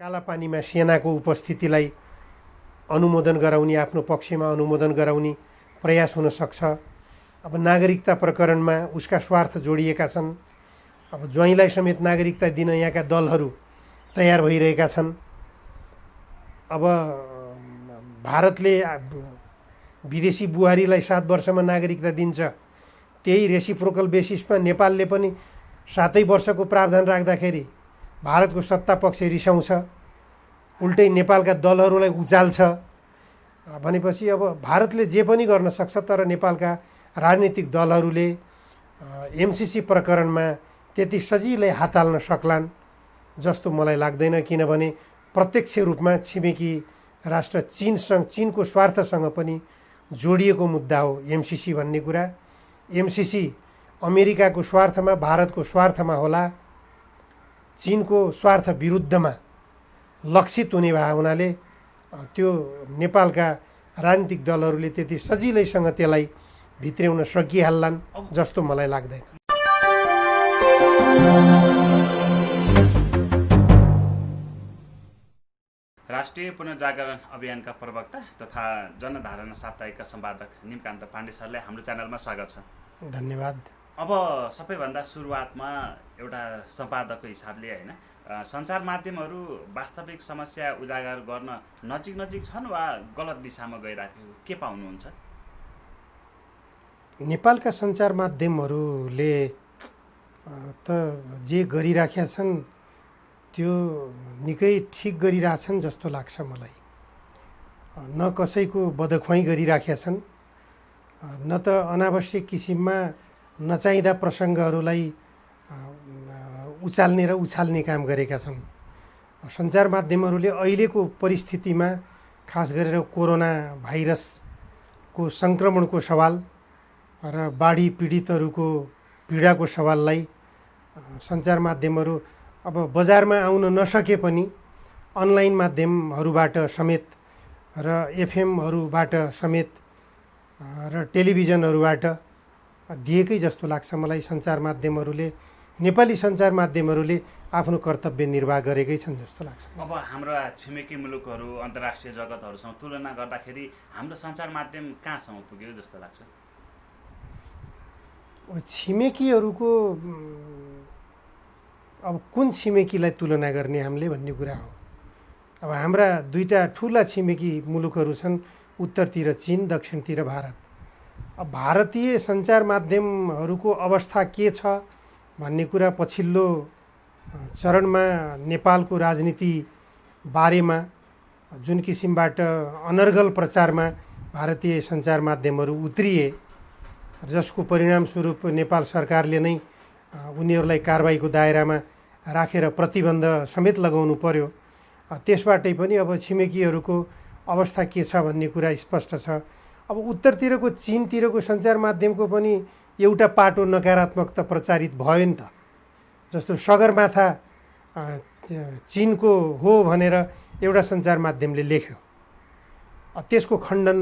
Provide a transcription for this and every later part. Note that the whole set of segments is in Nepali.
कालापानीमा सेनाको उपस्थितिलाई अनुमोदन गराउने, आफ्नो पक्षमा अनुमोदन गराउने प्रयास हुन सक्छ। अब नागरिकता प्रकरणमा उसका स्वार्थ जोडिएका छन्। अब ज्वाइँलाई समेत नागरिकता दिन यहाँका दलहरू तयार भइरहेका छन्। अब भारतले विदेशी बुहारीलाई 7 वर्षमा नागरिकता दिन्छ, त्यही रेसिप्रोकल बेसिसमा नेपालले पनि 7 वर्षको प्रावधान राख्दाखेरि भारतको सत्ता पक्ष रिसाउँछ, उल्टै नेपालका दलहरूलाई उचाल्छ भनेपछि अब भारतले जे पनि गर्न सक्छ। तर नेपालका राजनीतिक दलहरूले एमसिसी प्रकरणमा त्यति सजिलै हात हाल्न सक्लान् जस्तो मलाई लाग्दैन। किनभने प्रत्यक्ष रूपमा छिमेकी राष्ट्र चीनको स्वार्थसँग पनि जोडिएको मुद्दा हो एमसिसी भन्ने कुरा। एमसिसी अमेरिकाको स्वार्थमा, भारतको स्वार्थमा होला, चीनको स्वार्थ विरुद्धमा लक्षित हुने भए हुनाले त्यो नेपालका राजनीतिक दलहरूले त्यति सजिलैसँग त्यसलाई भित्र्याउन सकिहाल्लान् जस्तो मलाई लाग्दैन। राष्ट्रिय पुनर्जागरण अभियानका प्रवक्ता तथा जनधारणा साप्ताहिकका सम्पादक निमकान्त पाण्डे सरलाई हाम्रो च्यानलमा स्वागत छ। धन्यवाद। अब सबैभन्दा सुरुवातमा एउटा सम्पादकको हिसाबले होइन, सञ्चार माध्यमहरू वास्तविक समस्या उजागर गर्न नजिक छन् वा गलत दिशामा गइराखेको के पाउनुहुन्छ? नेपालका सञ्चार माध्यमहरूले त जे गरिराखेका छन् त्यो निकै ठिक गरिरहेछन् जस्तो लाग्छ मलाई। न कसैको बदख्वाइ गरिराखेका छन्, न त अनावश्यक किसिममा नचाहिँदा प्रसङ्गहरूलाई उचाल्ने र उछाल्ने काम गरेका छन्। सञ्चार माध्यमहरूले अहिलेको परिस्थितिमा खास गरेर कोरोना भाइरसको सङ्क्रमणको सवाल र बाढी पीडितहरूको पीडाको सवाललाई सञ्चार माध्यमहरू अब बजारमा आउन नसके पनि अनलाइन माध्यमहरूबाट समेत र एफएमहरूबाट समेत र टेलिभिजनहरूबाट दिएकै जस्तो लाग्छ मलाई। सञ्चार माध्यमहरूले, नेपाली सञ्चार माध्यमहरूले आफ्नो कर्तव्य निर्वाह गरेकै छन् जस्तो लाग्छ। अब हाम्रा छिमेकी मुलुकहरू, अन्तर्राष्ट्रिय जगतहरूसँग तुलना गर्दाखेरि हाम्रो सञ्चार माध्यम कहाँसम्म पुग्यो जस्तो लाग्छ? छिमेकीहरूको अब कुन छिमेकीलाई तुलना गर्ने हामीले भन्ने कुरा हो। अब हाम्रा दुईटा ठुला छिमेकी मुलुकहरू छन्, उत्तरतिर चीन, दक्षिणतिर भारत। अब भारतीय सञ्चार माध्यमहरूको अवस्था के छ भन्ने कुरा पछिल्लो चरणमा नेपालको राजनीति बारेमा जुन किसिमबाट अनर्गल प्रचारमा भारतीय सञ्चार माध्यमहरू उत्रिए, जसको परिणामस्वरूप नेपाल सरकारले नै उनीहरूलाई कारबाहीको दायरामा राखेर प्रतिबन्ध समेत लगाउनु पर्यो। त्यसबाटै पनि अब छिमेकीहरूको अवस्था के छ भन्ने कुरा स्पष्ट छ। अब उत्तरतिरको चीनतिरको सञ्चार माध्यमको पनि एउटा पाटो नकारात्मकता प्रचारित भयो नि त। जस्तो सगरमाथा चीनको हो भनेर एउटा सञ्चार माध्यमले लेख्यो, त्यसको खण्डन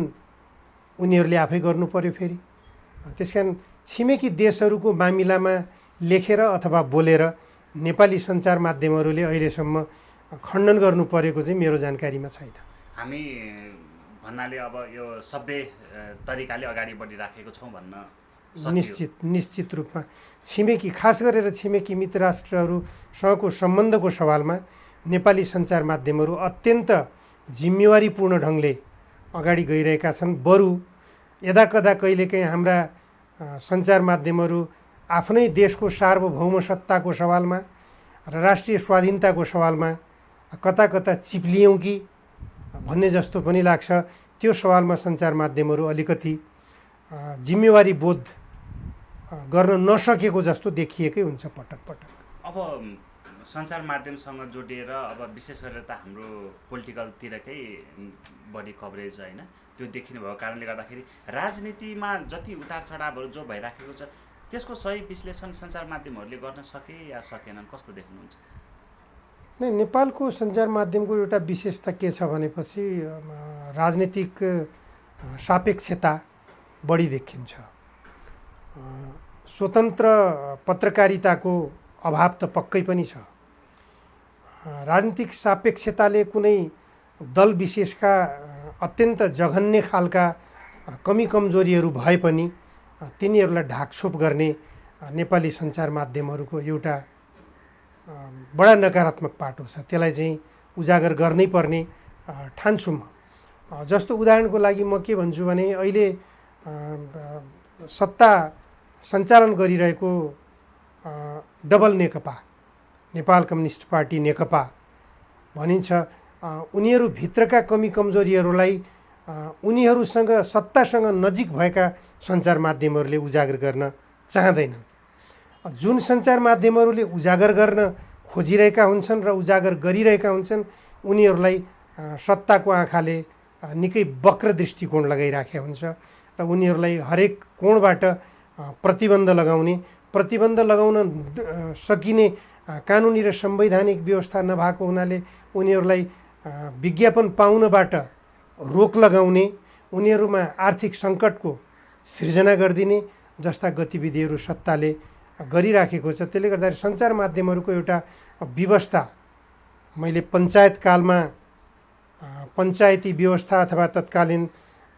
उनीहरूले आफै गर्नु पर्यो फेरि। त्यसकारण छिमेकी देशहरूको मामिलामा लेखेर अथवा बोलेर नेपाली सञ्चार माध्यमहरूले अहिलेसम्म खण्डन गर्नु परेको चाहिँ मेरो जानकारीमा छैन। हामी भन्नाले अब यो सभ्य तरिकाले अगाडि बढिराखेको छौँ भन्न निश्चित रूपमा छिमेकी, खास गरेर छिमेकी मित्र राष्ट्रहरूसँगको सम्बन्धको सवालमा नेपाली सञ्चार माध्यमहरू अत्यन्त जिम्मेवारीपूर्ण ढङ्गले अगाडि गइरहेका छन्। बरु यदाकदा कहिलेकाहीँ हाम्रा सञ्चार माध्यमहरू आफ्नै देशको सार्वभौम सत्ताको सवालमा र राष्ट्रिय स्वाधीनताको सवालमा कता कता चिप्लियौँ कि भन्ने जस्तो पनि लाग्छ। त्यो सवालमा सञ्चार माध्यमहरू अलिकति जिम्मेवारी बोध गर्न नसकेको जस्तो देखिएकै हुन्छ पटक पटक। अब सञ्चार माध्यमसँग जोडिएर अब विशेष गरेर त हाम्रो पोलिटिकलतिरकै बढी कभरेज होइन, त्यो देखिने भएको कारणले गर्दाखेरि राजनीतिमा जति उतार चढावहरू जो भइराखेको छ त्यसको सही विश्लेषण सञ्चार माध्यमहरूले गर्न सके या सकेनन्, कस्तो देख्नुहुन्छ? नै नेपालको सञ्चार माध्यमको एउटा विशेषता के छ भनेपछि राजनीतिक सापेक्षता बढी देखिन्छ। स्वतन्त्र पत्रकारिताको अभाव त पक्कै पनि छ। राजनीतिक सापेक्षताले कुनै दल विशेषका अत्यन्त जघन्य खालका कमी कमजोरीहरू भए पनि तिनीहरूलाई ढाकछोप गर्ने नेपाली सञ्चार माध्यमहरूको एउटा बडा नकारात्मक पाटो छ। त्यसलाई चाहिँ उजागर गर्नै पर्ने ठान्छु म। जस्तो उदाहरणको लागि म के भन्छु भने अहिले सत्ता सञ्चालन गरिरहेको डबल नेकपा, नेपाल कम्युनिस्ट पार्टी नेकपा भनिन्छ, उनीहरू भित्रका कमी कमजोरीहरूलाई उनीहरूसँग सत्तासँग नजिक भएका सञ्चार माध्यमहरूले उजागर गर्न चाहँदैनन्। जुन सञ्चार माध्यमहरूले उजागर गर्न खोजिरहेका हुन्छन् र उजागर गरिरहेका हुन्छन् उनीहरूलाई सत्ताको आँखाले निकै वक्र दृष्टिकोण लगाइराखेको हुन्छ र उनीहरूलाई हरेक कोणबाट प्रतिबन्ध लगाउन सकिने कानुनी र संवैधानिक व्यवस्था नभएको हुनाले उनीहरूलाई विज्ञापन पाउनबाट रोक लगाउने, उनीहरूमा आर्थिक सङ्कटको सृजना गरिदिने जस्ता गतिविधिहरू सत्ताले गरिराखेको छ। त्यसले गर्दाखेरि सञ्चार माध्यमहरूको एउटा व्यवस्था मैले पञ्चायत कालमा पञ्चायती व्यवस्था अथवा तत्कालीन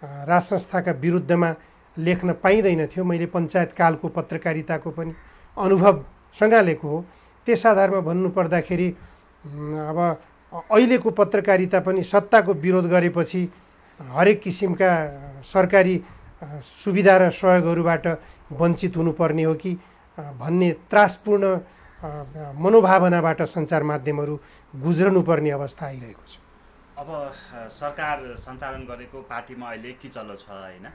राज संस्थाका विरुद्धमा लेख्न पाइँदैन थियो। मैले पञ्चायत कालको पत्रकारिताको पनि अनुभव सँगालेको हो। त्यस आधारमा भन्नुपर्दाखेरि अब अहिलेको पत्रकारिता पनि सत्ताको विरोध गरेपछि हरेक किसिमका सरकारी सुविधा र सहयोगहरूबाट वञ्चित हुनुपर्ने हो कि भन्ने त्रासपूर्ण मनोभावनाबाट सञ्चार माध्यमहरू गुज्रनुपर्ने अवस्था आइरहेको छ। अब सरकार सञ्चालन गरेको पार्टीमा अहिले किचलो छ होइन।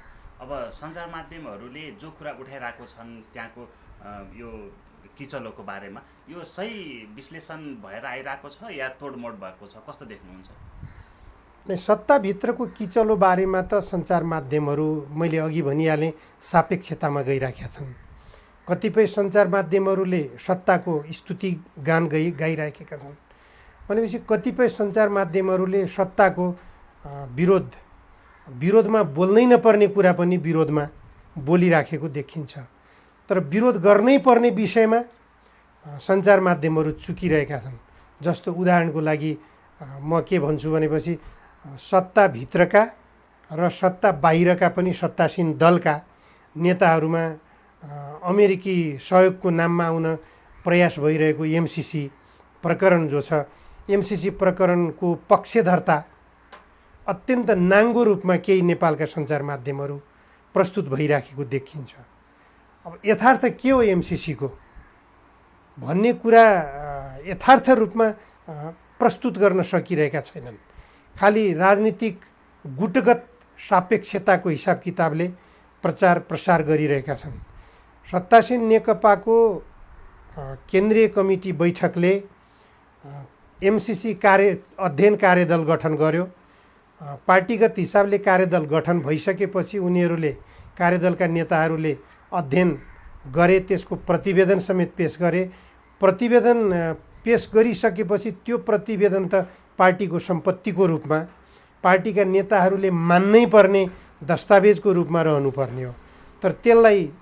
अब सञ्चार माध्यमहरूले जो कुरा उठाइरहेको छन् त्यहाँको यो किचलोको बारेमा यो सही विश्लेषण भएर आइरहेको छ या तोडमोड भएको छ, कस्तो देख्नुहुन्छ? सत्ताभित्रको किचलो बारेमा त सञ्चार माध्यमहरू मैले अघि भनिहालेँ सापेक्षतामा गइराखेका छन्। कतिपय सञ्चार माध्यमहरूले सत्ताको स्तुति गान गाइराखेका छन् भनेपछि कतिपय सञ्चार माध्यमहरूले सत्ताको विरोधमा बोल्नै नपर्ने कुरा पनि विरोधमा बोलिराखेको देखिन्छ। तर विरोध गर्नै पर्ने विषयमा सञ्चार माध्यमहरू चुकिरहेका छन्। जस्तो उदाहरणको लागि म के भन्छु भनेपछि सत्ताभित्रका र सत्ता बाहिरका पनि सत्तासीन दलका नेताहरूमा अमेरिकी सहयोगको नाममा आउन प्रयास भइरहेको एमसिसी प्रकरण जो छ, एमसिसी प्रकरणको पक्षधर्ता अत्यन्त नाङ्गो रूपमा केही नेपालका सञ्चार माध्यमहरू प्रस्तुत भइराखेको देखिन्छ। अब यथार्थ के हो एमसिसीको भन्ने कुरा यथार्थ रूपमा प्रस्तुत गर्न सकिरहेका छैनन्। खालि राजनीतिक गुटगत सापेक्षताको हिसाब किताबले प्रचार प्रसार गरिरहेका छन्। सत्तासीन नेकपाको केन्द्रीय कमिटी बैठकले एमसिसी अध्ययन कार्यदल गठन गर्यो। पार्टीगत हिसाबले कार्यदल गठन भइसकेपछि उनीहरूले कार्यदलका नेताहरूले अध्ययन गरे, त्यसको प्रतिवेदन समेत पेश गरे। प्रतिवेदन पेश गरिसकेपछि त्यो प्रतिवेदन त पार्टीको सम्पत्तिको रूपमा पार्टीका नेताहरूले मान्नै पर्ने दस्तावेजको रूपमा रहनुपर्ने हो। तर त्यसलाई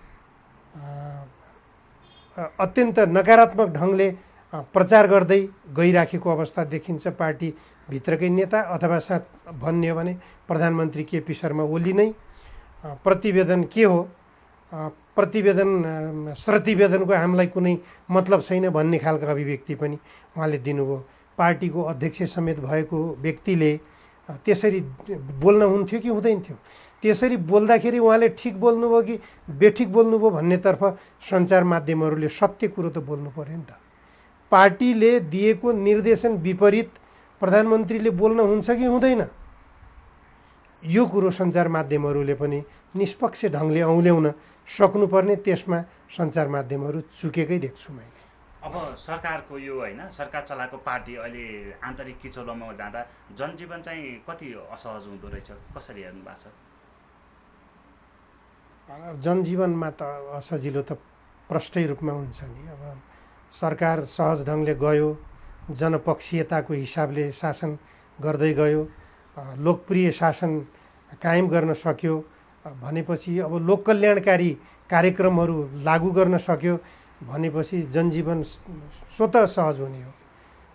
अत्यन्त नकारात्मक ढङ्गले प्रचार गर्दै गइराखेको अवस्था देखिन्छ। पार्टीभित्रकै नेता अथवा साथ भन्ने हो भने प्रधानमन्त्री केपी शर्मा ओली नै प्रतिवेदन के हो, प्रतिवेदनको हामीलाई कुनै मतलब छैन भन्ने खालको अभिव्यक्ति पनि उहाँले दिनुभयो। पार्टीको अध्यक्ष समेत भएको व्यक्तिले त्यसरी बोल्न हुन्थ्यो कि हुँदैन थियो? त्यसरी बोल्दाखेरि उहाँले ठिक बोल्नुभयो कि बेठिक बोल्नुभयो भन्नेतर्फ सञ्चार माध्यमहरूले सत्य कुरो त बोल्नु पर्यो नि त। पार्टीले दिएको निर्देशन विपरीत प्रधानमन्त्रीले बोल्न हुन्छ कि हुँदैन, यो कुरो सञ्चार माध्यमहरूले पनि निष्पक्ष ढङ्गले औल्याउन सक्नुपर्ने, त्यसमा सञ्चार माध्यमहरू चुकेकै देख्छु मैले। अब सरकारको यो होइन, सरकार चलाएको पार्टी अहिले आन्तरिक किचलोमा जाँदा जनजीवन चाहिँ कति असहज हुँदो रहेछ, कसरी हेर्नु भएको छ? जनजीवनमा त असजिलो त प्रष्टै रूपमा हुन्छ नि। अब सरकार सहज ढङ्गले गयो, जनपक्षीयताको हिसाबले शासन गर्दै गयो, लोकप्रिय शासन कायम गर्न सक्यो भनेपछि अब लोककल्याणकारी कार्यक्रमहरू लागू गर्न सक्यो भनेपछि जनजीवन स्वतः सहज हुने हो।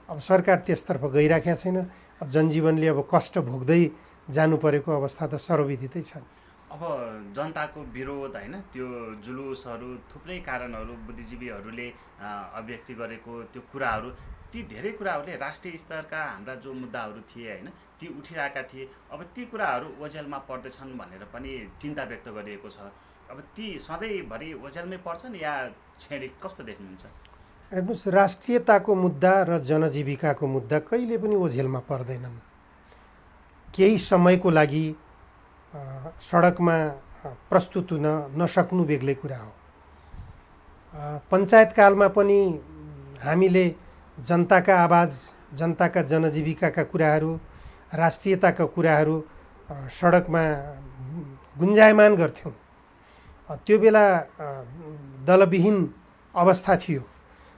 अब सरकार त्यसतर्फ गइराखेको छैन। जनजीवनले अब कष्ट भोग्दै जानु परेको अवस्था त सर्वविदितै छ। अब जनताको विरोध होइन, त्यो जुलुसहरू, थुप्रै कारणहरू बुद्धिजीवीहरूले अभिव्यक्ति गरेको त्यो कुराहरू, ती धेरै कुराहरूले राष्ट्रिय स्तरका हाम्रा जो मुद्दाहरू थिए होइन, ती उठिरहेका थिए। अब ती कुराहरू ओझेलमा पर्दैछन् भनेर पनि चिन्ता व्यक्त गरिएको छ। अब ती सधैँभरि ओझेलमै पर्छन् या छेडी, कस्तो देख्नुहुन्छ? हेर्नुहोस्, राष्ट्रियताको मुद्दा र जनजीविकाको मुद्दा कहिले पनि ओझेलमा पर्दैनन्। केही समयको लागि सडकमा प्रस्तुत हुन नसक्नु बेग्लै कुरा हो। पञ्चायतकालमा पनि हामीले जनताका आवाज, जनताका जनजीविकाका कुराहरू, राष्ट्रियताका कुराहरू सडकमा गुन्जायमान गर्थ्यौँ। त्यो बेला दलविहीन अवस्था थियो।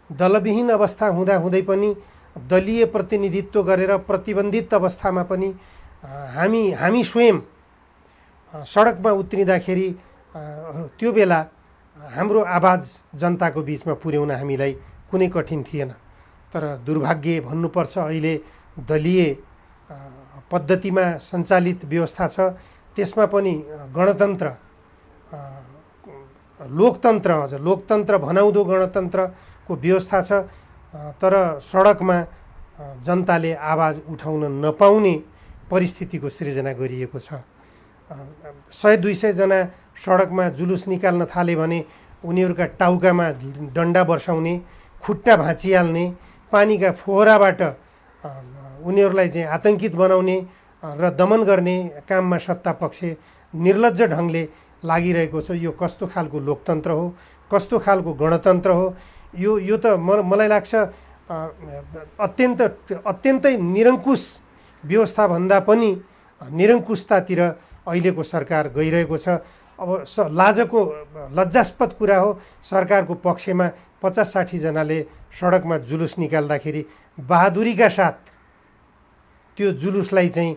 दलविहीन अवस्था हुँदाहुँदै पनि दलीय प्रतिनिधित्व गरेर प्रतिबन्धित अवस्थामा पनि हामी स्वयं सडकमा उत्रिँदाखेरि त्यो बेला हाम्रो आवाज जनताको बिचमा पुर्याउन हामीलाई कुनै कठिन थिएन। तर दुर्भाग्य भन्नुपर्छ, अहिले दलीय पद्धतिमा सञ्चालित व्यवस्था छ, त्यसमा पनि गणतन्त्र, लोकतन्त्र भनाउँदो गणतन्त्रको व्यवस्था छ। तर सडकमा जनताले आवाज उठाउन नपाउने परिस्थितिको सृजना गरिएको छ। 100-200 जना सडकमा जुलुस निकाल्न थाले भने उनीहरूका टाउकामा डन्डा बर्साउने, खुट्टा भाँचिहाल्ने, पानीका फोहराबाट उनीहरूलाई चाहिँ आतङ्कित बनाउने र दमन गर्ने काममा सत्ता पक्ष निर्लज्ज ढङ्गले लागिरहेको छ। यो कस्तो खालको लोकतन्त्र हो, कस्तो खालको गणतन्त्र हो? यो त मलाई लाग्छ अत्यन्तै निरङ्कुश व्यवस्थाभन्दा पनि निरङ्कुशतातिर अहिलेको सरकार गइरहेको छ। अब लज्जास्पद कुरा हो, सरकारको पक्षमा 50-60 जनाले सडकमा जुलुस निकाल्दाखेरि बहादुरीका साथ त्यो जुलुसलाई चाहिँ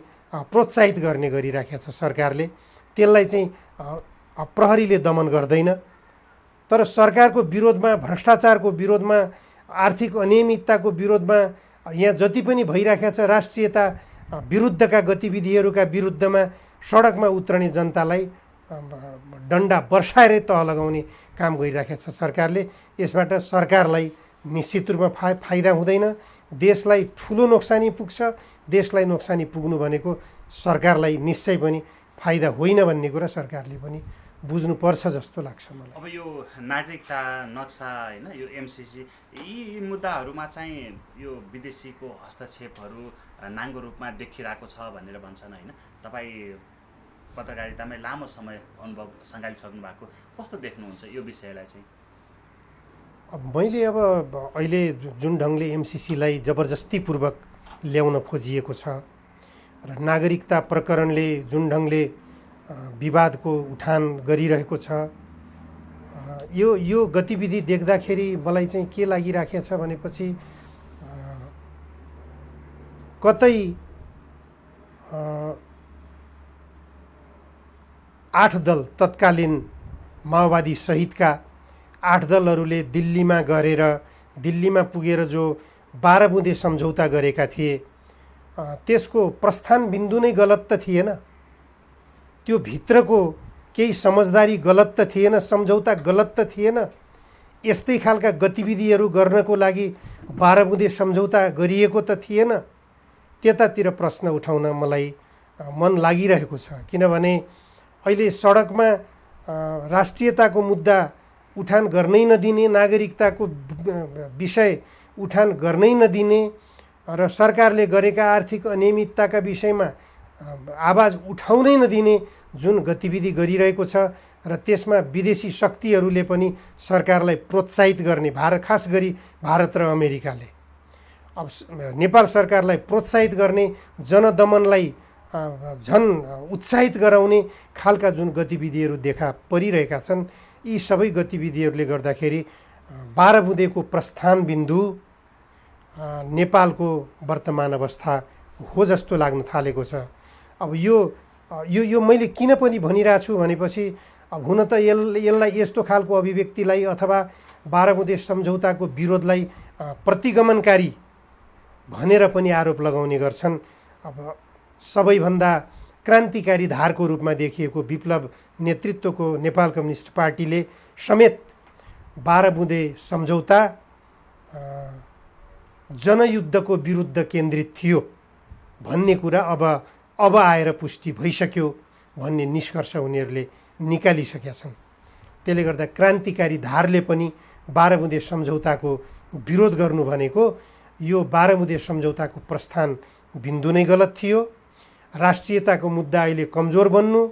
प्रोत्साहित गर्ने गरिराखेको छ सरकारले। त्यसलाई चाहिँ प्रहरीले दमन गर्दैन। तर सरकारको विरोधमा, भ्रष्टाचारको विरोधमा, आर्थिक अनियमितताको विरोधमा, यहाँ जति पनि भइराखेको छ राष्ट्रियता विरुद्धका गतिविधिहरूका विरुद्धमा सडकमा उत्रने जनतालाई डन्डा बर्साएरै तह लगाउने काम गरिराखेको छ सरकारले। यसबाट सरकारलाई निश्चित रूपमा फाइदा हुँदैन, देशलाई ठुलो नोक्सानी पुग्छ। देशलाई नोक्सानी पुग्नु भनेको सरकारलाई निश्चय पनि फाइदा होइन भन्ने कुरा सरकारले पनि बुझ्नुपर्छ जस्तो लाग्छ मलाई। अब यो नागरिकता नक्सा होइन, यो एमसिसी, यी मुद्दाहरूमा चाहिँ यो विदेशीको हस्तक्षेपहरू नाङ्गो रूपमा देखिरहेको छ भनेर भन्छन् होइन। तपाईँ पत्रकारितामै लामो समय अनुभव सङ्घालिसक्नु भएको, कस्तो देख्नुहुन्छ यो विषयलाई चाहिँ? मैले अहिले जुन ढङ्गले एमसिसीलाई जबरजस्तीपूर्वक ल्याउन खोजिएको छ र नागरिकता प्रकरणले जुन ढङ्गले विवादको उठान गरिरहेको छ, यो गतिविधि देख्दाखेरि मलाई चाहिँ के लागिराखेको छ भनेपछि कतै 8 दल तत्कालीन माओवादी सहितका 8 दलहरूले दिल्लीमा पुगेर जो 12 बुँदे सम्झौता गरेका थिए, त्यसको प्रस्थान बिन्दु नै गलत त थिएन। त्यो भित्रको केही समझदारी गलत त थिएन, सम्झौता गलत त थिएन। यस्तै खालका गतिविधिहरू गर्नको लागि 12 बुँदे सम्झौता गरिएको त थिएन। त्यतातिर प्रश्न उठाउन मलाई मन लागिरहेको छ। किनभने अहिले सडकमा राष्ट्रियताको मुद्दा उठान गर्नै नदिने, नागरिकताको विषय उठान गर्नै नदिने र सरकारले गरेका आर्थिक अनियमितताका विषयमा आवाज उठाउनै नदिने जुन गतिविधि गरिरहेको छ र त्यसमा विदेशी शक्तिहरूले पनि सरकारलाई प्रोत्साहित गर्ने, खास गरी भारत र अमेरिकाले अब नेपाल सरकारलाई प्रोत्साहित गर्ने, जनदमनलाई झन् उत्साहित गराउने खालका जुन गतिविधिहरू देखा परिरहेका छन्, यी सबै गतिविधिहरूले गर्दाखेरि 12 बुँदेको प्रस्थान बिन्दु नेपालको वर्तमान अवस्था हो जस्तो लाग्न थालेको छ। अब यो मैले किन पनि भनिरहेको छु भनेपछि अब हुन त यसलाई यस्तो खालको अभिव्यक्तिलाई अथवा 12 बुँदे सम्झौताको विरोधलाई प्रतिगमनकारी भनेर पनि आरोप लगाउने गर्छन्। अब सबैभन्दा क्रान्तिकारी धारको रूपमा देखिएको विप्लव नेतृत्वको नेपाल कम्युनिस्ट पार्टीले समेत 12 बुँदे सम्झौता जनयुद्धको विरुद्ध केन्द्रित थियो भन्ने कुरा अब आएर पुष्टि भइसक्यो भन्ने निष्कर्ष उनीहरूले निकालिसकेका छन्। त्यसले गर्दा क्रान्तिकारी धारले पनि 12 बुँदे सम्झौताको विरोध गर्नु भनेको यो 12 बुँदे सम्झौताको प्रस्थान बिन्दु नै गलत थियो। राष्ट्रियताको मुद्दा अहिले कमजोर बन्नु,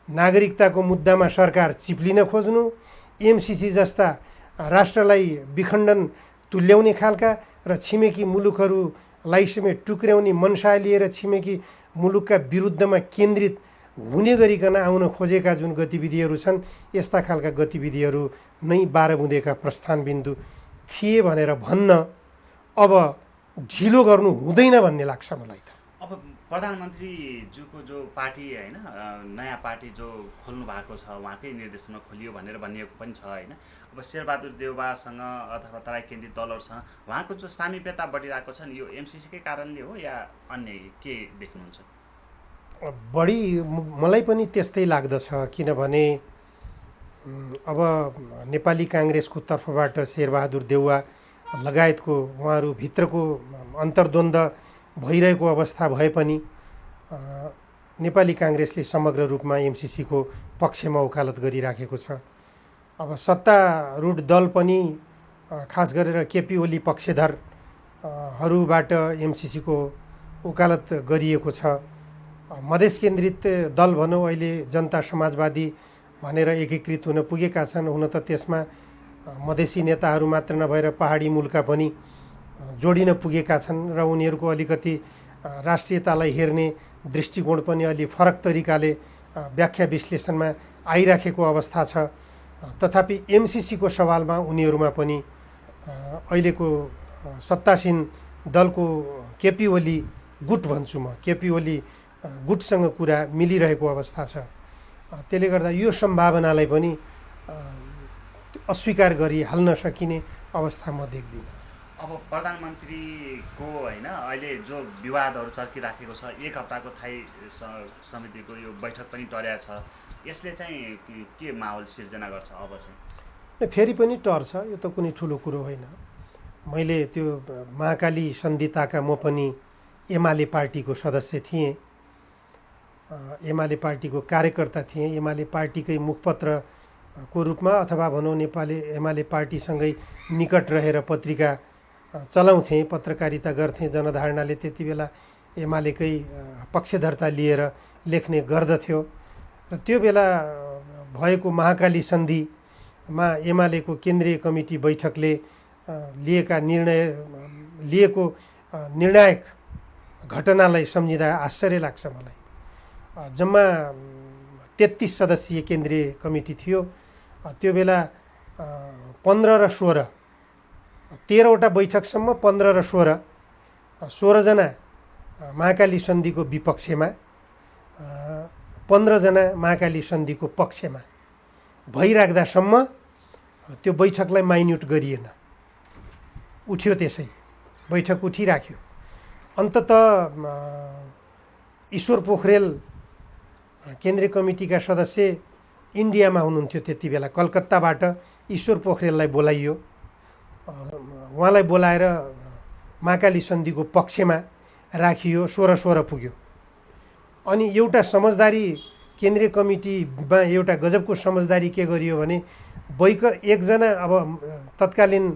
नागरिकताको मुद्दामा सरकार चिप्लिन खोज्नु, एमसिसी जस्ता राष्ट्रलाई विखण्डन तुल्याउने खालका र छिमेकी मुलुकहरूलाई समेत टुक्र्याउने मनसा लिएर छिमेकी मुलुकका विरुद्धमा केन्द्रित हुने गरिकन आउन खोजेका जुन गतिविधिहरू छन्, यस्ता खालका गतिविधिहरू नै 12 बुँदेका प्रस्थान बिन्दु थिए भनेर भन्न अब ढिलो गर्नु हुँदैन भन्ने लाग्छ मलाई त। अब प्रधानमन्त्रीज्यूको जो पार्टी होइन, नयाँ पार्टी जो खोल्नु भएको छ उहाँकै निर्देशनमा खोलियो भनेर भनिएको पनि छ होइन। अब शेरबहादुर देउवासँग अथवा तराई केन्द्रित दलहरूसँग उहाँको जो सामिप्यता बढिरहेको छ नि, यो एमसिसीकै कारणले हो या अन्य के देख्नुहुन्छ? बढी मलाई पनि त्यस्तै लाग्दछ, किनभने अब नेपाली काङ्ग्रेसको तर्फबाट शेरबहादुर देउवा लगायतको उहाँहरूभित्रको अन्तर्द्वन्द्व भइरहेको अवस्था भए पनि नेपाली काङ्ग्रेसले समग्र रूपमा एमसिसीको पक्षमा वकालत गरिराखेको छ। अब सत्तारूढ दल पनि खास गरेर केपी ओली पक्षधरहरूबाट एमसिसीको वकालत गरिएको छ। मधेस केन्द्रित दल भनौँ अहिले जनता समाजवादी भनेर एकीकृत हुन पुगेका छन्। हुन त त्यसमा मधेसी नेताहरू मात्र नभएर पहाडी मुलुकका पनि जोडिन पुगेका छन् र उनीहरूको अलिकति राष्ट्रियतालाई हेर्ने दृष्टिकोण पनि अलि फरक तरिकाले व्याख्या विश्लेषणमा आइराखेको अवस्था छ। तथापि एमसिसीको सवालमा उनीहरूमा पनि अहिलेको सत्तासीन दलको केपी ओली गुट भन्छु म, केपी ओली गुटसँग कुरा मिलिरहेको अवस्था छ। त्यसले गर्दा यो सम्भावनालाई पनि अस्वीकार गरिहाल्न सकिने अवस्था म देख्दिनँ। अब प्रधानमन्त्रीको होइन अहिले जो विवादहरू चर्किराखेको छ, एक हप्ताको थाई समितिको यो बैठक पनि टर्या छ, यसले चाहिँ के माहौल सिर्जना गर्छ अब चाहिँ? फेरि पनि टर्छ, यो त कुनै ठुलो कुरो होइन। मैले त्यो महाकाली सन्धिताका म पनि एमाले पार्टीको सदस्य थिएँ, एमाले पार्टीको कार्यकर्ता थिएँ, एमाले पार्टीकै मुखपत्रको रूपमा अथवा भनौँ नेपाली एमाले पार्टीसँगै निकट रहेर पत्रिका चलाउँथेँ, पत्रकारिता गर्थेँ। जनधारणाले त्यति बेला एमालेकै पक्षधरता लिएर लेख्ने गर्दथ्यो र त्यो बेला भएको महाकाली सन्धिमा एमालेको केन्द्रीय कमिटी बैठकले लिएको निर्णायक घटनालाई सम्झिँदा आश्चर्य लाग्छ मलाई। जम्मा 33 सदस्यीय केन्द्रीय कमिटी थियो। त्यो बेला 15 र 16 13वटा बैठकसम्म 15 र 16 जना महाकाली सन्धिको विपक्षमा, 15 जना महाकाली सन्धिको पक्षमा भइराख्दासम्म त्यो बैठकलाई माइन्युट गरिएन, उठ्यो, त्यसै बैठक उठिराख्यो। अन्ततः ईश्वर पोखरेल केन्द्रीय कमिटीका सदस्य इन्डियामा हुनुहुन्थ्यो त्यति बेला। कलकत्ताबाट ईश्वर पोखरेललाई बोलाइयो, उहाँलाई बोलाएर महाकाली सन्धिको पक्षमा राखियो। 16 पुग्यो। अनि एउटा समझदारी केन्द्रीय कमिटीमा एउटा गजबको समझदारी के गरियो भने एकजना अब तत्कालीन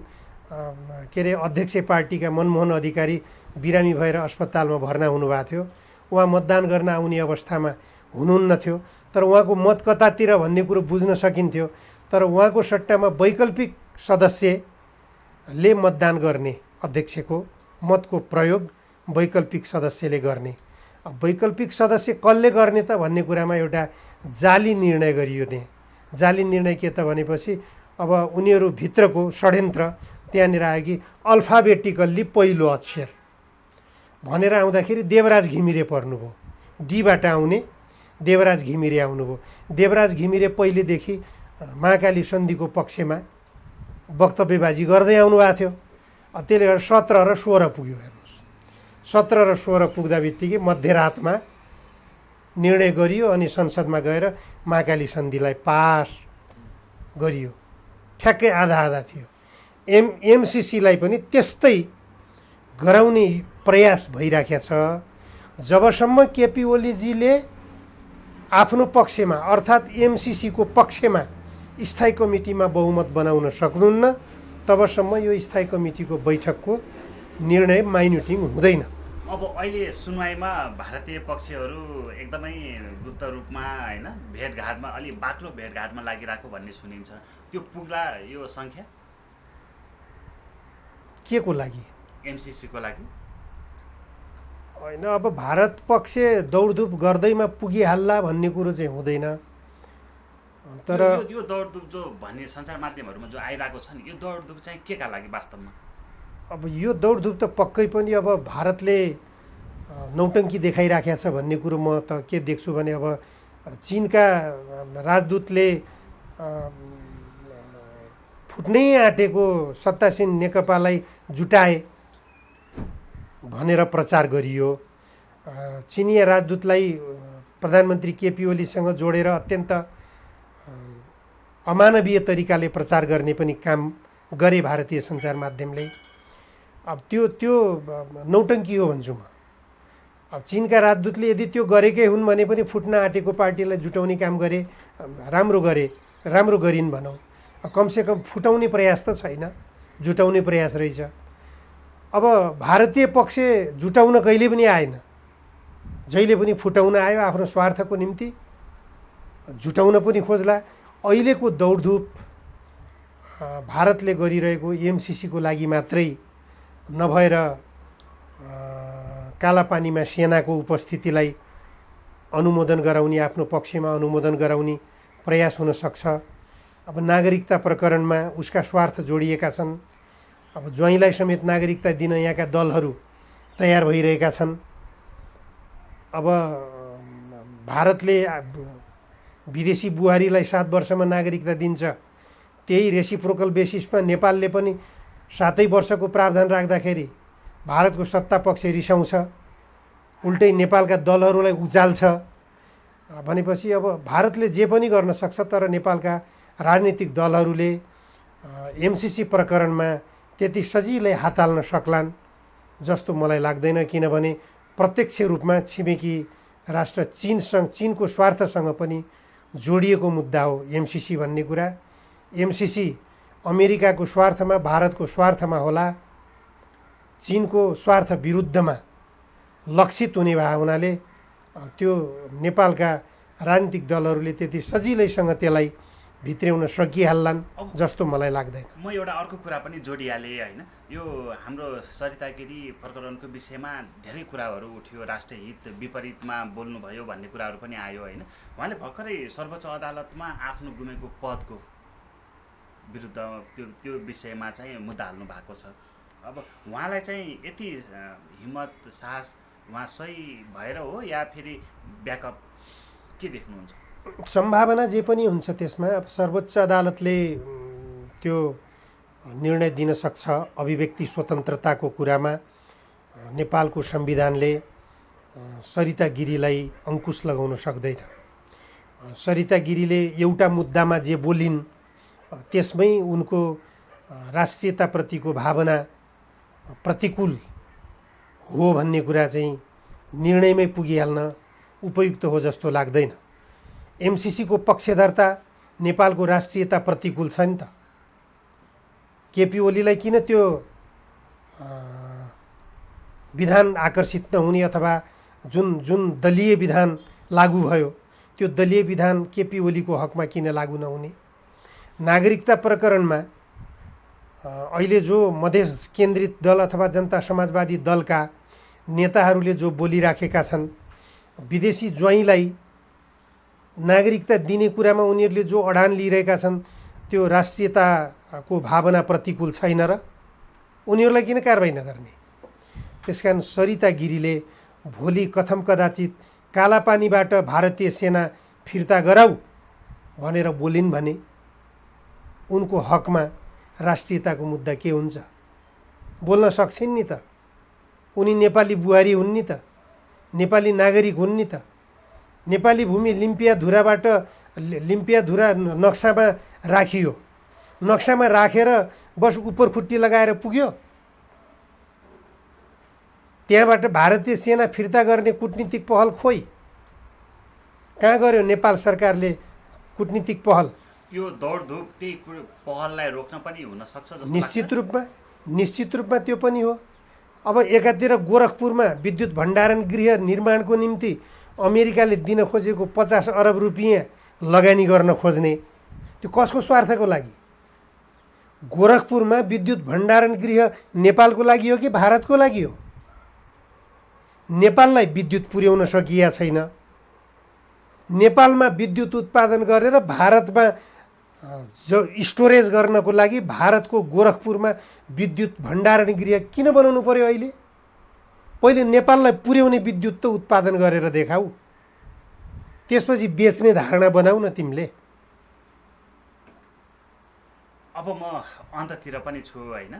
के अरे अध्यक्ष पार्टीका मनमोहन अधिकारी बिरामी भएर अस्पतालमा भर्ना हुनुभएको थियो। उहाँ मतदान गर्न आउने अवस्थामा हुनुहुन्न थियो, तर उहाँको मत कतातिर भन्ने कुरो बुझ्न सकिन्थ्यो। तर उहाँको सट्टामा वैकल्पिक सदस्यले मतदान गर्ने, अध्यक्षको मतको प्रयोग वैकल्पिक सदस्यले गर्ने। अब वैकल्पिक सदस्य कसले गर्ने त भन्ने कुरामा एउटा जाली निर्णय गरियो त्यहाँ। जाली निर्णय के त भनेपछि अब उनीहरू भित्रको षड्यन्त्र त्यहाँनिर आयो कि अल्फाबेटिकल्ली पहिलो अक्षर भनेर आउँदाखेरि देवराज घिमिरे पर्नुभयो। डीबाट आउने देवराज घिमिरे आउनुभयो। देवराज घिमिरे पहिलेदेखि महाकाली सन्धिको पक्षमा वक्तव्यबाजी गर्दै आउनुभएको थियो। त्यसले गर्दा 17 र 16 पुग्यो। हेर्नुहोस्, 17 र 16 पुग्दा बित्तिकै मध्यरातमा निर्णय गरियो अनि संसदमा गएर महाकाली सन्धिलाई पास गरियो। ठ्याक्कै आधा आधा थियो। एमसिसीलाई पनि त्यस्तै गराउने प्रयास भइराखेको छ। जबसम्म केपी ओलीजीले आफ्नो पक्षमा अर्थात् एमसिसीको पक्षमा स्थायी कमिटीमा बहुमत बनाउन सक्नुहुन्न, तबसम्म यो स्थायी कमिटीको बैठकको निर्णय माइन्युटिङ हुँदैन। अब अहिले सुनवाईमा भारतीय पक्षहरू एकदमै गुप्त रूपमा होइन भेटघाटमा अलि बाक्लो भेटघाटमा लागिरहेको भन्ने सुनिन्छ। त्यो पुग्ला यो सङ्ख्या के को लागि? एमसिसीको लागि होइन। अब भारत पक्ष दौडधुप गर्दैमा पुगिहाल्ला भन्ने कुरो चाहिँ हुँदैन। तर यो दौडधुप जो भन्ने सञ्चार माध्यमहरूमा जो आइरहेको छ नि, यो दौडधुप चाहिँ के का लागि वास्तवमा? अब यो दौडधुप त पक्कै पनि अब भारतले नौटङ्की देखाइराखेको छ भन्ने कुरो म त के देख्छु भने अब चीनका राजदूतले फुट्नै आँटेको सत्तासीन नेकपालाई जुटाए भनेर प्रचार गरियो। चिनिया राजदूतलाई प्रधानमन्त्री केपी ओलीसँग जोडेर अत्यन्त अमानवीय तरिकाले प्रचार गर्ने पनि काम गरे भारतीय सञ्चार माध्यमले। अब त्यो नौटङ्की हो भन्छु म। अब चीनका राजदूतले यदि त्यो गरेकै हुन् भने पनि फुट्न आँटेको पार्टीलाई जुटाउने काम गरे, राम्रो गरिन् भनौँ। कमसेकम फुटाउने प्रयास त छैन, जुटाउने प्रयास रहेछ। अब भारतीय पक्ष जुटाउन कहिले पनि आएन, जहिले पनि फुटाउन आयो आफ्नो स्वार्थको निम्ति, जुटाउन पनि खोज्ला। अहिलेको दौडधुप भारतले गरिरहेको एमसिसीको लागि मात्रै नभएर कालापानीमा सेनाको उपस्थितिलाई अनुमोदन गराउने, आफ्नो पक्षमा अनुमोदन गराउने प्रयास हुन सक्छ। अब नागरिकता प्रकरणमा उसका स्वार्थ जोडिएका छन्। अब ज्वाइँलाई समेत नागरिकता दिन यहाँका दलहरू तयार भइरहेका छन्। अब भारतले विदेशी बुहारीलाई 7 वर्षमा नागरिकता दिन्छ, त्यही रेसिप्रोकल बेसिसमा नेपालले पनि 7 वर्षको प्रावधान राख्दाखेरि भारतको सत्ता पक्ष रिसाउँछ, उल्टै नेपालका दलहरूलाई उचाल्छ भनेपछि अब भारतले जे पनि गर्न सक्छ। तर नेपालका राजनीतिक दलहरूले एमसिसी प्रकरणमा त्यति सजिलै हात हाल्न सक्लान् जस्तो मलाई लाग्दैन। किनभने प्रत्यक्ष रूपमा छिमेकी राष्ट्र चीनको स्वार्थसँग पनि जोडिएको मुद्दा हो एमसिसी भन्ने कुरा। एमसिसी अमेरिकाको स्वार्थमा, भारतको स्वार्थमा होला, चीनको स्वार्थ विरुद्धमा लक्षित हुने भए हुनाले त्यो नेपालका राजनीतिक दलहरूले त्यति सजिलैसँग त्यसलाई भित्र्याउन सकिहाल्लान् जस्तो मलाई लाग्दैन। म एउटा अर्को कुरा पनि जोडिहालेँ होइन। यो हाम्रो सरिता गिरी प्रकरणको विषयमा धेरै कुराहरू उठ्यो, राष्ट्रिय हित विपरीतमा बोल्नुभयो भन्ने कुराहरू पनि आयो होइन। उहाँले भर्खरै सर्वोच्च अदालतमा आफ्नो गुमेको पदको विरुद्ध त्यो विषयमा चाहिँ मुद्दा हाल्नु भएको छ। अब उहाँलाई चाहिँ यति हिम्मत, साहस उहाँ सही भएर हो या फेरि ब्याकअप के देख्नुहुन्छ? सम्भावना जे पनि हुन्छ त्यसमा अब सर्वोच्च अदालतले त्यो निर्णय दिन सक्छ। अभिव्यक्ति स्वतन्त्रताको कुरामा नेपालको संविधानले सरिता गिरीलाई अङ्कुश लगाउन सक्दैन। सरिता गिरीले एउटा मुद्दामा जे बोलिन् त्यसमै उनको राष्ट्रियताप्रतिको भावना प्रतिकूल हो भन्ने कुरा चाहिँ निर्णयमै पुगिहाल्न उपयुक्त हो जस्तो लाग्दैन। एमसिसीको पक्षधर्ता नेपालको राष्ट्रियता प्रतिकूल छ नि त। केपी ओलीलाई किन त्यो विधान आकर्षित नहुने अथवा जुन दलीय विधान लागू भयो त्यो दलीय विधान केपी ओलीको हकमा किन लागू नहुने? नागरिकता प्रकरणमा अहिले जो मधेस केन्द्रित दल अथवा जनता समाजवादी दलका नेताहरूले जो बोलिराखेका छन्, विदेशी ज्वाइँलाई नागरिकता दिने कुरामा उनीहरूले जो अडान लिइरहेका छन् त्यो राष्ट्रियताको भावना प्रतिकूल छैन र उनीहरूलाई किन कारबाही नगर्ने? त्यसकारण सरिता गिरीले भोलि कथम कदाचित कालापानीबाट भारतीय सेना फिर्ता गराऊ भनेर बोलिन् भने उनको हकमा राष्ट्रियताको मुद्दा के हुन्छ? बोल्न सक्छिन् नि त। उनी नेपाली बुहारी हुन् नि त, नेपाली नागरिक हुन् नि त। नेपाली भूमि लिम्पियाधुरा नक्सामा राखियो, नक्सामा राखेर बस उपर खुट्टी लगाएर पुग्यो। त्यहाँबाट भारतीय सेना फिर्ता गर्ने कुटनीतिक पहल खोइ कहाँ गऱ्यो नेपाल सरकारले कुटनीतिक पहल? यो दौडधुप त्यही पहललाई रोक्न पनि हुन सक्छ जस्तो निश्चित रूपमा त्यो पनि हो। अब एकातिर गोरखपुरमा विद्युत भण्डारण गृह निर्माणको निम्ति अमेरिकाले दिन खोजेको 50 अरब रुपियाँ लगानी गर्न खोज्ने, त्यो कसको स्वार्थको लागि? गोरखपुरमा विद्युत भण्डारण गृह नेपालको लागि हो कि भारतको लागि हो? नेपाललाई विद्युत पुर्याउन सकिया छैन। नेपालमा विद्युत उत्पादन गरेर भारतमा स्टोरेज गर्नको लागि भारतको गोरखपुरमा विद्युत भण्डारण गृह किन बनाउनु पर्यो अहिले? पहिले नेपाललाई पुर्याउने विद्युत त उत्पादन गरेर देखाऊ, त्यसपछि बेच्ने धारणा बनाऊ न तिमीले। अब म अन्ततिर पनि छु होइन,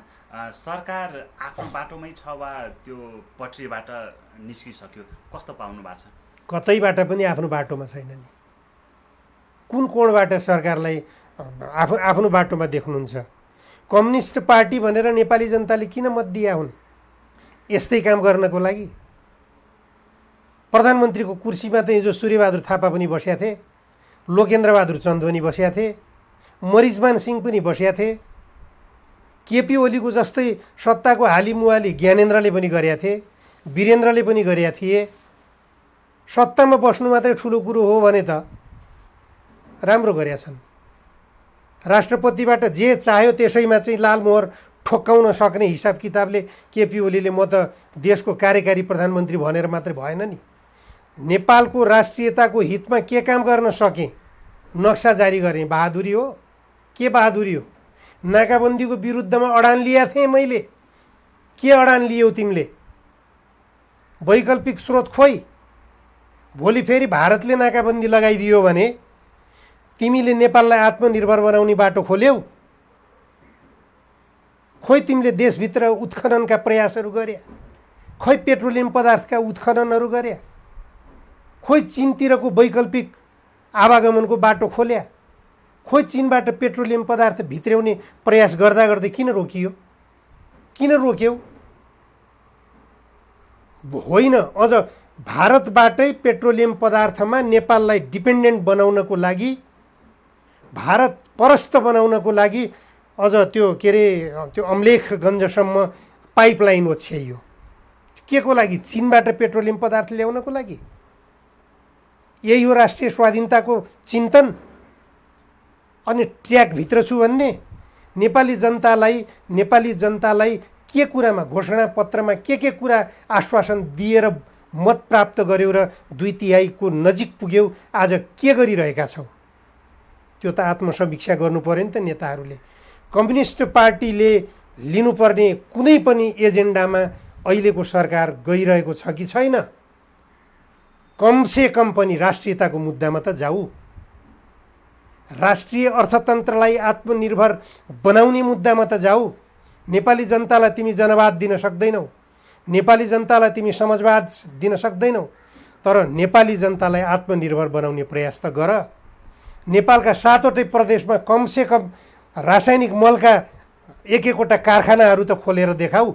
सरकार आफ्नो बाटोमै छ वा त्यो पटरीबाट निस्किसक्यो, कस्तो पाउनु भएको छ? कतैबाट पनि आफ्नो बाटोमा छैन नि। कुन कोणबाट सरकारलाई आफ्नो बाटोमा देख्नुहुन्छ? कम्युनिस्ट पार्टी भनेर नेपाली जनताले किन मत दिया हुन्? यस्तै काम गर्नको लागि। प्रधानमन्त्रीको कुर्सीमा त हिजो सूर्यबहादुर थापा पनि बसेका थिए, लोकेन्द्रबहादुर चन्द पनि बसेका थिए, मरिजमान सिंह पनि बसेका थिए, केपी ओलीको जस्तै सत्ताको हालिमुहाली ज्ञानेन्द्रले पनि गरेका थिए, वीरेन्द्रले पनि गरेका थिए। सत्तामा बस्नु मात्रै ठुलो कुरो हो भने त राम्रो गरेका छन्। राष्ट्रपतिबाट जे चाह्यो त्यसैमा चाहिँ लालमोहर ठोक्काउन सक्ने हिसाब किताबले केपी ओलीले म त देशको कार्यकारी प्रधानमन्त्री भनेर मात्रै भएन नि। नेपालको राष्ट्रियताको हितमा के काम गर्न सकेँ? नक्सा जारी गरेँ। बहादुरी हो? के बहादुरी हो? नाकाबन्दीको विरुद्धमा अडान लिया थिएँ मैले। के अडान लियौ तिमीले? वैकल्पिक स्रोत खोइ। भोलि फेरि भारतले नाकाबन्दी लगाइदियो भने तिमीले नेपाललाई आत्मनिर्भर बनाउने बाटो खोल्यौ? खोइ तिमीले देशभित्र उत्खननका प्रयासहरू गर्या? खोइ पेट्रोलियम पदार्थका उत्खननहरू गर्या? खोइ चीनतिरको वैकल्पिक आवागमनको बाटो खोल्या? खोइ चीनबाट पेट्रोलियम पदार्थ भित्र्याउने प्रयास गर्दा गर्दै किन रोकियो? किन रोक्यौ? होइन, अझ भारतबाटै पेट्रोलियम पदार्थमा नेपाललाई डिपेन्डेन्ट बनाउनको लागि, भारत परस्त बनाउनको लागि अझ त्यो के अरे त्यो अम्लेखगञ्जसम्म पाइपलाइन ओछ्याइयो। के को लागि? चीनबाट पेट्रोलियम पदार्थ ल्याउनको लागि। यही हो राष्ट्रिय स्वाधीनताको चिन्तन? अनि ट्र्याकभित्र छु भन्ने? नेपाली जनतालाई के कुरामा, घोषणापत्रमा के कुरा आश्वासन दिएर मत प्राप्त गर्यौ र 2/3 नजिक पुग्यौ? आज के गरिरहेका छौ? त्यो त आत्मसमीक्षा गर्नु पर्यो नि त नेताहरूले। कम्युनिस्ट पार्टीले लिनुपर्ने कुनै पनि एजेन्डामा अहिलेको सरकार गइरहेको छ कि छैन? कमसे कम पनि राष्ट्रियताको मुद्दामा त जाऊ। राष्ट्रिय अर्थतन्त्रलाई आत्मनिर्भर बनाउने मुद्दामा त जाऊ। नेपाली जनतालाई तिमी जनवाद दिन सक्दैनौ, नेपाली जनतालाई तिमी समाजवाद दिन सक्दैनौ, तर नेपाली जनतालाई आत्मनिर्भर बनाउने प्रयास त गर। नेपालका 7वटै प्रदेशमा कमसे कम रासायनिक मलका एक-एकवटा कारखानाहरू त खोलेर देखाऊ।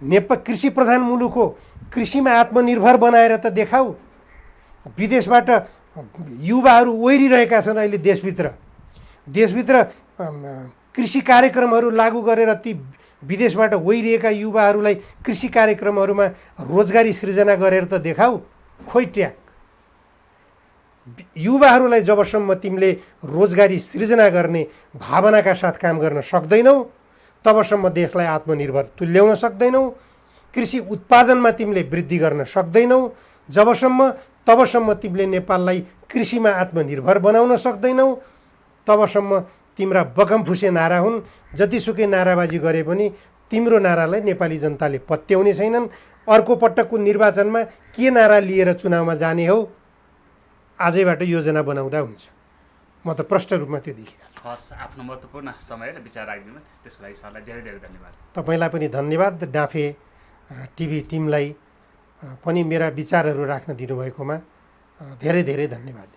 कृषि प्रधान मुलुक हो, कृषिमा आत्मनिर्भर बनाएर त देखाऊ। विदेशबाट युवाहरू ओहिरिरहेका छन् अहिले देशभित्र कृषि कार्यक्रमहरू लागू गरेर ती विदेशबाट ओहिरिएका युवाहरूलाई कृषि कार्यक्रमहरूमा रोजगारी सृजना गरेर त देखाऊ। खोइ ट्र्याक। युवाहरूलाई जबसम्म तिमीले रोजगारी सृजना गर्ने भावनाका साथ काम गर्न सक्दैनौ तबसम्म देशलाई आत्मनिर्भर तुल्याउन सक्दैनौ। कृषि उत्पादनमा तिमीले वृद्धि गर्न सक्दैनौ तबसम्म तिमीले नेपाललाई कृषिमा आत्मनिर्भर बनाउन सक्दैनौ। तबसम्म तिम्रा बकमफुसे नारा हुन्। जतिसुकै नाराबाजी गरे पनि तिम्रो नारालाई नेपाली जनताले पत्याउने छैनन्। अर्को पटकको निर्वाचनमा के नारा लिएर चुनावमा जाने हो, आजैबाट योजना बनाउँदा हुन्छ। म त प्रष्ट रूपमा त्यो देखिरहेको छु। हस्, आफ्नो महत्त्वपूर्ण समय र विचार राखिदिनु त्यसको लागि सरलाई धेरै धेरै धन्यवाद। तपाईँलाई पनि धन्यवाद। डाँफे टिभी टिमलाई पनि मेरा विचारहरू राख्न दिनुभएकोमा धेरै धेरै धन्यवाद।